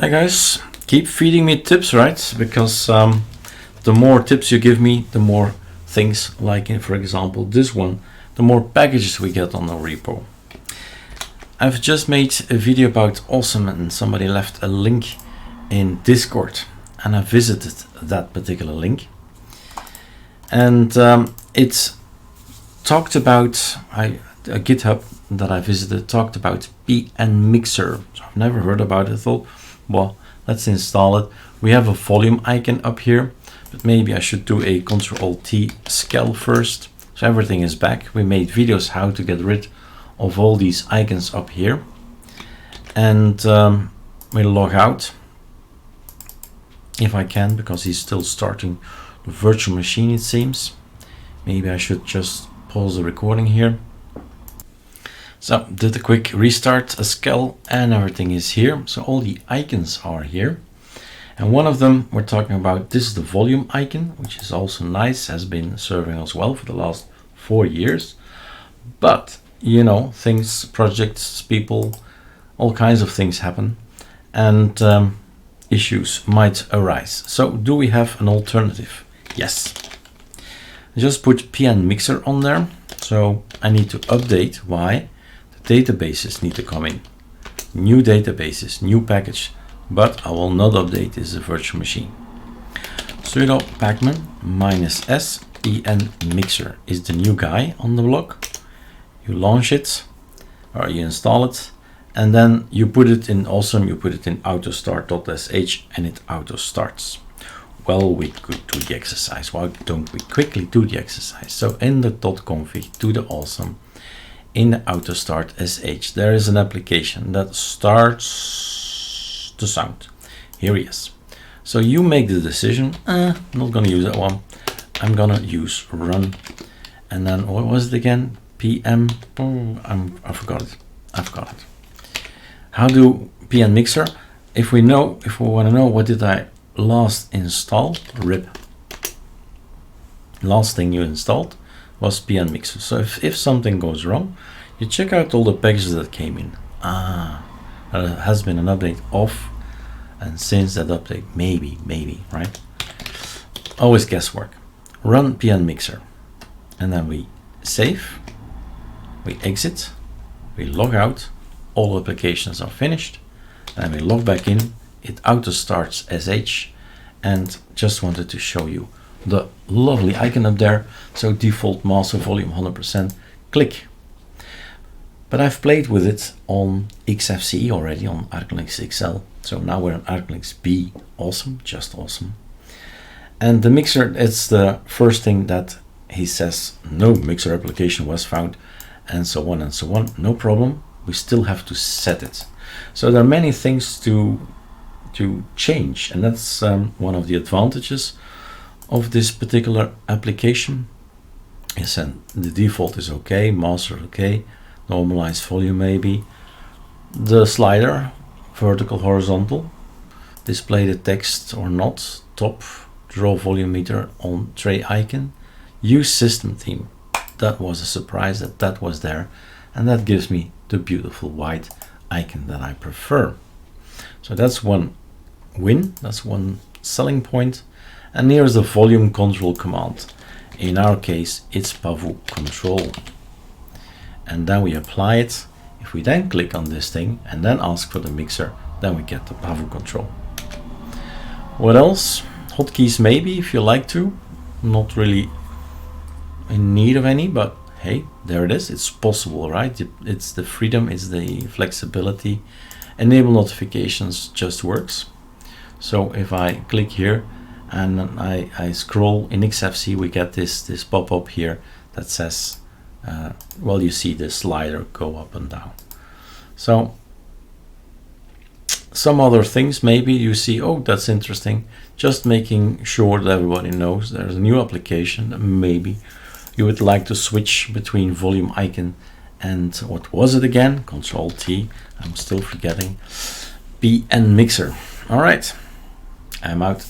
Hi guys, keep feeding me tips, right? Because the more tips you give me, the more things, like for example this one, the more packages we get on the repo. I've just made a video about Awesome and somebody left a link in Discord and I visited that particular link, and it's talked about, a GitHub that I visited talked about pnmixer. So I've never heard about it. I thought, well, let's install it. We have a volume icon up here, but maybe I should do a Ctrl-T scale first. So everything is back. We made videos how to get rid of all these icons up here. And we'll log out if I can, because he's still starting the virtual machine, it seems. Maybe I should just pause the recording here. So did a quick restart, a scale, and everything is here. So all the icons are here. And one of them we're talking about, this is the volume icon, which is also nice, has been serving us well for the last 4 years. But, you know, things, projects, people, all kinds of things happen, and issues might arise. So do we have an alternative? Yes. Just put pnmixer on there. So I need to update. Why? Databases need to come in. New databases, new package, but I will not update this virtual machine. Sudo pacman -s pnmixer is the new guy on the block. You launch it or you install it, and then you put it in Awesome, you put it in autostart.sh and it auto starts. Well, we could do the exercise. Why don't we quickly do the exercise? So in the .config to the Awesome, in the autostart.sh, there is an application that starts the sound. Here he is. So you make the decision. I'm not going to use that one. I'm going to use run. And then what was it again? PM. I forgot it. I forgot it. How do pnmixer? If we want to know what did I last install, rip. Last thing you installed was pnmixer. So if something goes wrong, you check out all the packages that came in. There has been an update off, and since that update, maybe, right? Always guesswork. Run pnmixer, and then we save, we exit, we log out, all applications are finished, and we log back in, it auto starts sh, and just wanted to show you the lovely icon up there. So default master volume 100%, click. But I've played with it on XFCE already, on ArcoLinux XL. So now we're on ArcoLinux B, awesome, just awesome. And the mixer, it's the first thing that he says, no mixer application was found, and so on and so on. No problem, we still have to set it. So there are many things to change, and that's one of the advantages of this particular application. Yes, and the default is okay, master okay, normalized volume maybe. The slider, vertical, horizontal, display the text or not, top, draw volume meter on tray icon, use system theme. That was a surprise that was there, and that gives me the beautiful white icon that I prefer. So that's one win, that's one selling point. And here's the volume control command. In our case, it's pavu control. And then we apply it. If we then click on this thing and then ask for the mixer, then we get the pavu control. What else? Hotkeys maybe, if you like to. Not really in need of any, but hey, there it is. It's possible, right? It's the freedom, it's the flexibility. Enable notifications just works. So if I click here, and I scroll in XFCE, we get this pop-up here that says, well, you see the slider go up and down. So some other things, maybe you see, oh, that's interesting. Just making sure that everybody knows there's a new application that maybe you would like to switch between volume icon and what was it again? Ctrl-T, I'm still forgetting. pnmixer. All right, I'm out.